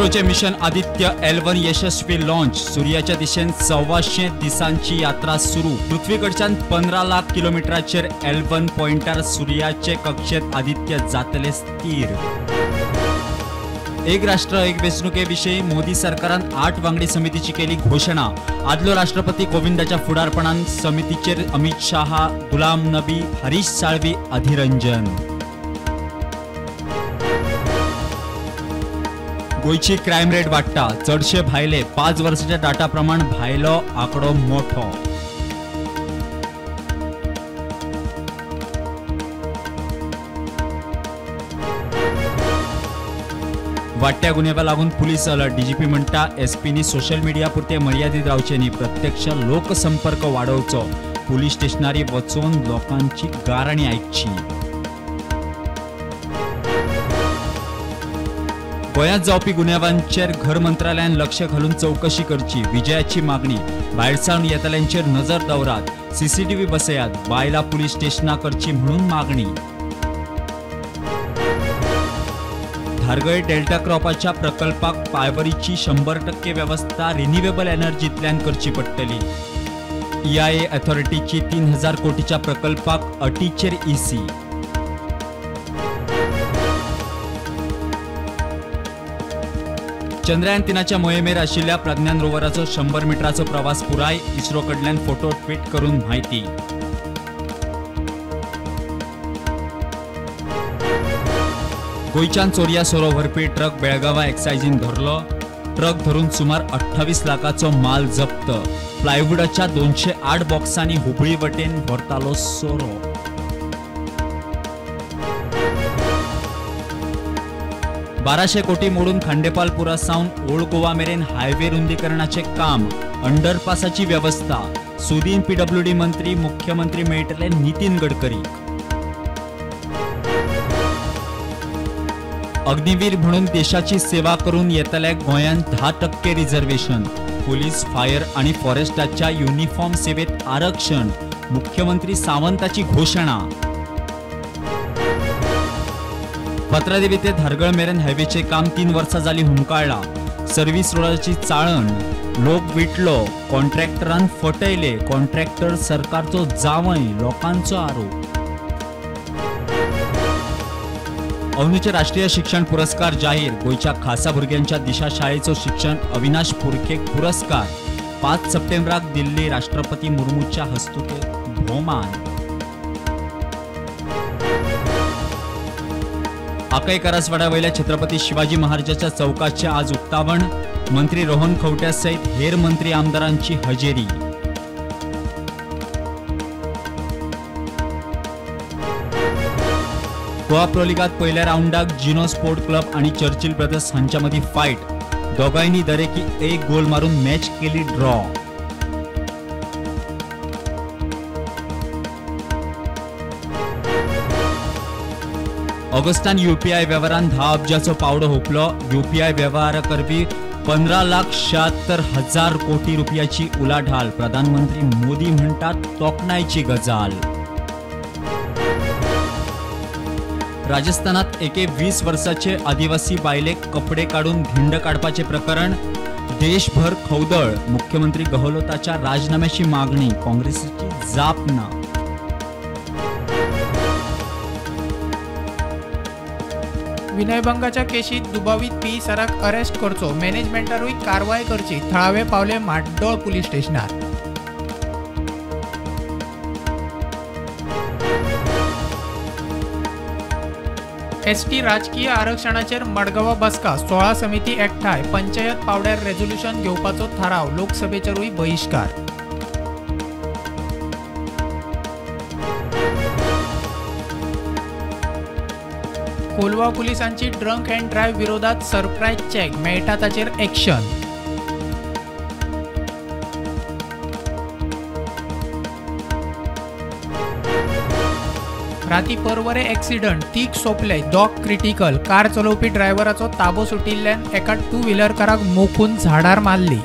इस्रोचे mission Aditya L1 यशस्वी launch. सूर्याच्या दिशेन 125 दिसांची यात्रा सुरू. पृथ्वीकडच्यान 15 लाख किलोमीटराचेर L1 पॉइंटार सूर्याचे कक्षेत आदित्य जातले स्थिर. एक राष्ट्र एक वेंचणुके मोदी सरकारान 8 वांगडी समितीची केली घोषणा. आदलो राष्ट्रपती कोविंदाच्या फुडारपणान समितीचेर अमित शाह, गुलाम नबी, हरीश साळवी, अधिरंजन. गोयची क्रायम रेट वाडटा. चडशे भायले 5 वर्साच्या डाटा प्रमाण भायलो आंकडो मोठो. वाडट्या गुन्ह्याक लागून पुलीस अलर्ट. डीजीपी म्हणटा एसपीनी सोशल मीडिया पुरते मर्यादित रावचे न्ही, प्रत्यक्ष लोकसंपर्क वाडोवचो. पुलीस स्टेशनारी वचून लोकांची गाराणी आयकची. गोंयांत जावपी गुन्यांवांचेर घर मंत्रालयान लक्ष घालून चौकशी करची. विजयाची मागणी. भायरसावन येतल्यांचेर नजर दवरात. सीसीटीव्ही बसयात. बायला पुलीस स्टेशनां करची म्हणून मागणी. धारगळ डेल्टा क्रॉपाच्या प्रकल्पाक पायवरीची 100% व्यवस्था रिन्युएबल एनर्जीतल्यान करची पडटली. EIA अथॉरिटीची 3000 कोटीच्या प्रकल्पाक अटीचेर EC. चंद्रयान 3च्या मोहिमेर आशिल्ल्या प्रज्ञान रोवराचो 100 मिटराचो प्रवास पुराय. इस्रो कडल्यान फोटो ट्वीट करून म्हायती. गोयच्यान चोरया सोरो व्हरपी ट्रक बेळगावा एक्सायजीन धरलो. ट्रक धरून सुमार 28 लाखाचो माल जप्त. प्लायवुडाच्या 208 बॉक्सांनी हुबळी वटेन व्हरतालो सोरो. ₹1200 कोटी मोडून खांडेपालपुरा सावन ओल्ड गोवा मेरेन हायवे रुंदीकरणाचे काम. अंडरपासाची व्यवस्था. सुदीन PWD मंत्री मुख्यमंत्री मेळटले नितीन गडकरी. अग्निवीर म्हणून देशाची सेवा करून येतल्या गोंयांत 10% रिझर्वेशन. पोलीस, फायर आणि फॉरेस्टाच्या युनिफॉर्म सेवेत आरक्षण. मुख्यमंत्री सावंताची घोषणा. पत्रादेवी ते धारगळ मेरेन हायवेचे काम 3 वर्सां जाली हुमकाळ्ळा. सर्व्हिस रोडाची चाळण. लोक विटलो. कॉन्ट्रॅक्टरान फटयले. कॉन्ट्रॅक्टर सरकारचो जावई. लोकांचो आरोप. अंदूचे राष्ट्रीय शिक्षण पुरस्कार जाहीर. गोयच्या खासा भुरग्यांच्या दिशा शाळेचो शिक्षण अविनाश पुरखेक पुरस्कार. 5 सप्टेंबराक दिल्ली राष्ट्रपती मुर्मूच्या हस्तुके भोवमान. आकय करसवाडा वयल्या छत्रपती शिवाजी महाराजांच्या चौकाचे आज उक्तावण. मंत्री रोहन खंवट्या सयत हेर मंत्री आमदारांची हजेरी. गोवा प्रो लीगात पहिल्या राऊंडाक जिनो स्पोर्ट क्लब आणि चर्चिल ब्रदर्स हांच्या मदीं फायट. दोगांयनी दरेकी 1 गोल मारून मॅच केली ड्रॉ. Augustan UPI व्यवहारान 10 अब्जाचो पावडो हुपलो. UPI व्यवहार करपी 15,76,000 कोटी रुपयाची उलाढाल. प्रधानमंत्री मोदी म्हणटात तोखणायची गजाल. राजस्थानात एके 20 वर्साचे आदिवासी बायलेक कपडे काढून धिंड काढपाचे प्रकरण. देशभर खवदळ. मुख्यमंत्री गहलोताच्या राजीनाम्याची मागणी. काँग्रेसची जाप ना. विनयभंगाच्या केशीत दुबावीत PSराक अरेस्ट करचो. मॅनेजमेंटारूय कारवाय करची. थळावे पावले म्हाड्डोळ पुलीस स्टेशनार. ST राजकीय आरक्षणाचेर मडगांवां बसका. 16 समिती एकठांय. पंचायत पावड्यार रेझोल्यूशन घेवपाचो थाराव. लोकसभेचेरूय बहिष्कार. कोलवा पुलिसांची ड्रंक अँड ड्रायव्ह विरोधात सरप्राईज चेक. मेळटा ताचेर एक्शन. राती परवरे ॲक्सिडंट. 3 सोंपले. 2 क्रिटिकल. कार चलोवपी ड्रायव्हराचो ताबो सुटिल्ल्यान एका 2 व्हिलर काराक मोखून झाडार मारली.